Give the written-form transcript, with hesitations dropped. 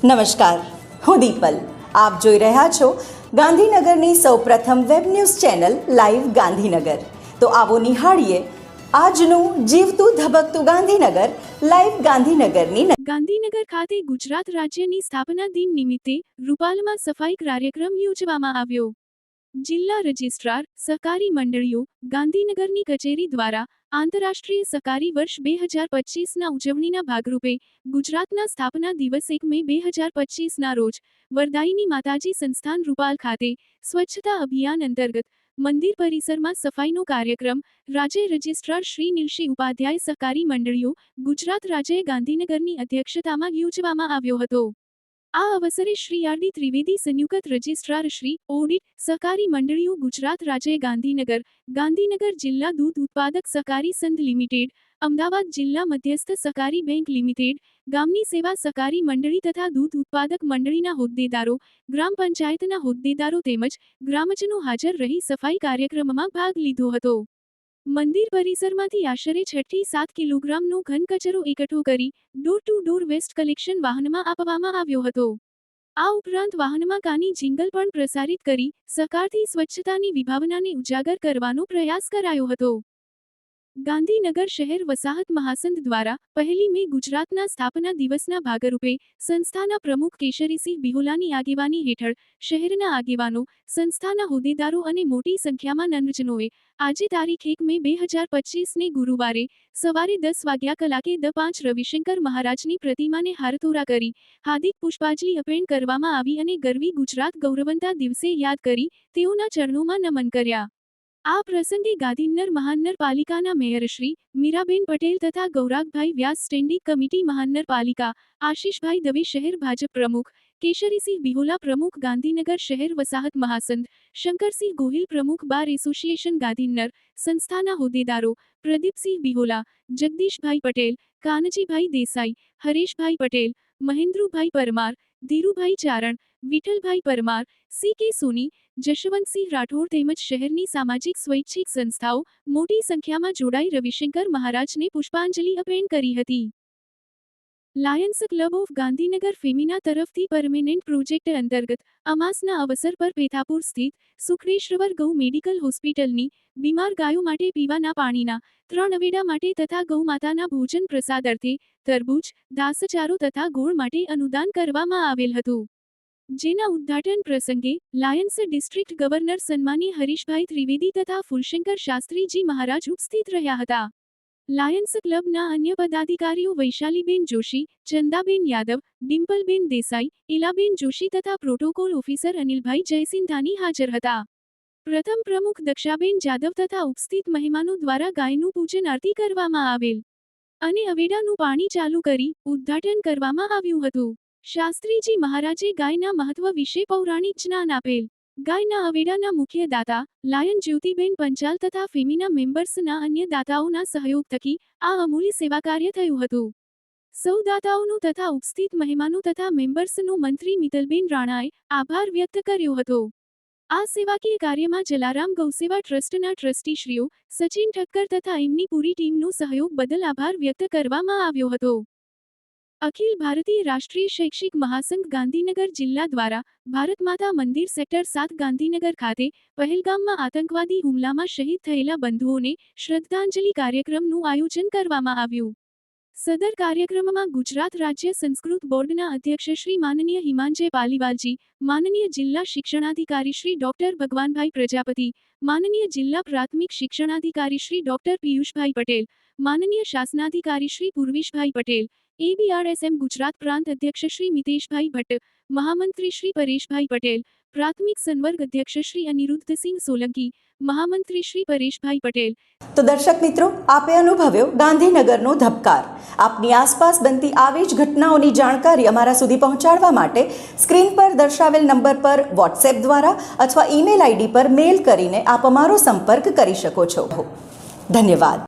નમસ્કાર, હું દીપલ. આપ જોઈ રહ્યા છો ગાંધીનગરની સૌપ્રથમ web news channel live Gandhinagar. તો આવો નિહાળીએ આજનું જીવતું ધબકતું ગાંધીનગર લાઈવ ગાંધીનગરની. ગાંધીનગર ખાતે ગુજરાત રાજ્યની સ્થાપના દિન નિમિત્તે રૂપાલમાં સફાઈ કાર્યક્રમ યોજવામાં આવ્યો. જિલ્લા રજિસ્ટ્રાર સહકારી મંડળીઓ ગાંધીનગરની કચેરી દ્વારા આંતરરાષ્ટ્રીય સહકારી વર્ષ 2025ના ઉજવણીના ભાગરૂપે ગુજરાતના સ્થાપના દિવસ 1 મે 2025ના રોજ વરદાયીની માતાજી સંસ્થાન રૂપાલ ખાતે સ્વચ્છતા અભિયાન અંતર્ગત મંદિર પરિસરમાં સફાઈનો કાર્યક્રમ રાજ્ય રજિસ્ટ્રાર શ્રી નિલશી ઉપાધ્યાય સહકારી મંડળીઓ ગુજરાત રાજ્ય ગાંધીનગરની અધ્યક્ષતામાં યોજવામાં આવ્યો હતો. આ અવસરે શ્રી આર ડી ત્રિવેદી સંયુક્ત રજિસ્ટ્રાર શ્રી ઓડિટ સહકારી મંડળીઓ ગુજરાત રાજ્ય ગાંધીનગર, ગાંધીનગર જિલ્લા દૂધ ઉત્પાદક સહકારી સંઘ લિમિટેડ, અમદાવાદ જિલ્લા મધ્યસ્થ સહકારી બેંક લિમિટેડ, ગામની સેવા સહકારી મંડળી તથા દૂધ ઉત્પાદક મંડળીના હોદ્દેદારો, ગ્રામ પંચાયતના હોદ્દેદારો તેમજ ગ્રામજનો હાજર રહી સફાઈ કાર્યક્રમમાં ભાગ લીધો હતો. મંદિર પરિસરમાંથી આશરે 6 થી 7 કિલોગ્રામનો ઘન કચરો એકઠો કરી door to door waste collection વાહનમાં આપવામાં આવ્યો હતો. આ ઉપરાંત વાહનમાં કાની જિંગલ પણ પ્રસારિત કરી સહકારથી સ્વચ્છતાની વિભાવનાને ઉજાગર કરવાનો પ્રયાસ કરાયો હતો. ગાંધીનગર શહેર વસાહત મહાસંઘ દ્વારા 1 મે ગુજરાતના સ્થાપના દિવસના ભાગરૂપે સંસ્થાના પ્રમુખ કેશરીસિંહ બિહોલાની આગેવાની હેઠળ શહેરના આગેવાનો, સંસ્થાના હોદ્દેદારો અને મોટી સંખ્યામાં નંદજનોએ આજે તારીખ 1 મે 2025ને ગુરુવારે સવારે 10 વાગ્યા કલાકે દ 5 રવિશંકર મહારાજની પ્રતિમાને હારતોરા કરી હાર્દિક પુષ્પાંજલિ અર્પણ કરવામાં આવી અને ગરવી ગુજરાત ગૌરવંતા દિવસે યાદ કરી તેઓના ચરણોમાં નમન કર્યા. આ પ્રસંગે ગાંધીનગર મહાનગરપાલિકાના મેયર શ્રી મીરાબેન પટેલ તથા ગૌરાગભાઈ વ્યાસ સ્ટેન્ડિંગ કમિટી મહાનગરપાલિકા, આશીષભાઈ દવે શહેર ભાજપ પ્રમુખ, કેશરીસિંહ બિહોલા પ્રમુખ ગાંધીનગર શહેર વસાહત મહાસંઘ, શંકરસિંહ ગોહિલ પ્રમુખ બાર એસોસિએશન ગાંધીનગર, સંસ્થાના હોદ્દેદારો પ્રદીપસિંહ બિહોલા, જગદીશભાઈ પટેલ, કાનજીભાઈ દેસાઈ, હરેશભાઈ પટેલ, મહેન્દ્રુભાઈ પરમાર, ધીરુભાઈ ચારણ, વિઠ્ઠલભાઈ પરમાર, સી કે સોની, જશવંતસિંહ રાઠોડ તેમજ શહેરની સામાજિક સ્વૈચ્છિક સંસ્થાઓ મોટી સંખ્યામાં જોડાઈ રવિશંકર મહારાજને પુષ્પાંજલિ અર્પણ કરી હતી. Lions club of Gandhinagar Femina તરફથી પરમેનન્ટ પ્રોજેક્ટ અંતર્ગત અમાસના અવસર પર પેથાપુર સ્થિત સુખડેશ્વર ગૌ મેડિકલ હોસ્પિટલની બીમાર ગાયો માટે પીવાના પાણીના 3 અવેડા માટે તથા ગૌ માતાના ભોજન પ્રસાદ અર્થે તરબૂચ, ઘાસચારો તથા ગોળ માટે અનુદાન કરવામાં આવેલ હતું. જેના ઉદ્ઘાટન પ્રસંગે Lions district governor સન્માનીય Harishbhai Trivedi તથા ફૂલશંકર શાસ્ત્રીજી મહારાજ ઉપસ્થિત રહ્યા હતા. લાયન્સ ક્લબના અન્ય પદાધિકારીઓ વૈશાલીબેન જોશી, ચંદાબેન યાદવ, ડિમ્પલબેન દેસાઈ, ઇલાબેન જોશી તથા પ્રોટોકોલ ઓફિસર અનિલભાઈ જયસિંધાની હાજર હતા. પ્રથમ પ્રમુખ દક્ષાબેન જાદવ તથા ઉપસ્થિત મહેમાનો દ્વારા ગાયનું પૂજન આરતી કરવામાં આવેલ અને અવેડાનું પાણી ચાલુ કરી ઉદ્ઘાટન કરવામાં આવ્યું હતું. શાસ્ત્રીજી મહારાજે ગાયના મહત્વ વિશે પૌરાણિક જ્ઞાન આપેલ. ગાયના અવેડાના મુખ્ય દાતા લાયન જ્યોતિબેન પંચાલ તથા ફેમિના મેમ્બર્સના અન્ય દાતાઓના સહયોગ થકી આ અમૂલ્ય સેવા કાર્ય થયું હતું. સૌ દાતાઓનો તથા ઉપસ્થિત મહેમાનો તથા મેમ્બર્સનો મંત્રી મિતલબેન રાણાએ આભાર વ્યક્ત કર્યો હતો. આ સેવાકીય કાર્યમાં જલારામ ગૌસેવા ટ્રસ્ટના ટ્રસ્ટીશ્રીઓ સચિન ઠક્કર તથા એમની પૂરી ટીમનો સહયોગ બદલ આભાર વ્યક્ત કરવામાં આવ્યો હતો. અખિલ ભારતીય રાષ્ટ્રીય શૈક્ષિક મહાસંઘ ગાંધીનગર જિલ્લા દ્વારા ભારત માતા મંદિર સેક્ટર 7 ગાંધીનગર ખાતે પહેલગામમાં આતંકવાદી હુમલામાં શહીદ થયેલા બંધુઓને શ્રદ્ધાંજલિ કાર્યક્રમનું આયોજન કરવામાં આવ્યું. સદર કાર્યક્રમમાં ગુજરાત રાજ્ય સંસ્કૃત બોર્ડના અધ્યક્ષ શ્રી માનનીય હિમાંજય પાલીવાલજી, માનનીય જિલ્લા શિક્ષણાધિકારી શ્રી ડોક્ટર ભગવાનભાઈ પ્રજાપતિ, માનનીય જિલ્લા પ્રાથમિક શિક્ષણાધિકારી શ્રી ડોક્ટર પિયુષભાઈ પટેલ, માનનીય શાસનાધિકારી શ્રી પૂર્વેશભાઈ પટેલ, ABRSM ગુજરાત પ્રાંત અધ્યક્ષ શ્રી મિતેશભાઈ ભટ્ટ, મહામંત્રી શ્રી પરેશભાઈ પટેલ, પ્રાથમિક સંવર્ગ અધ્યક્ષ શ્રી અનિરુદ્ધસિંહ સોલંકી, મહામંત્રી શ્રી પરેશભાઈ પટેલ. તો દર્શક મિત્રો, આપે અનુભવ્યો ગાંધીનગરનો ધબકાર. આપની આસપાસ બનતી આવી જ ઘટનાઓની જાણકારી અમારા સુધી પહોંચાડવા માટે સ્ક્રીન પર દર્શાવેલ નંબર પર વોટ્સએપ દ્વારા અથવા ઈમેલ આઈડી પર મેલ કરીને આપ અમારો સંપર્ક કરી શકો છો. ધન્યવાદ.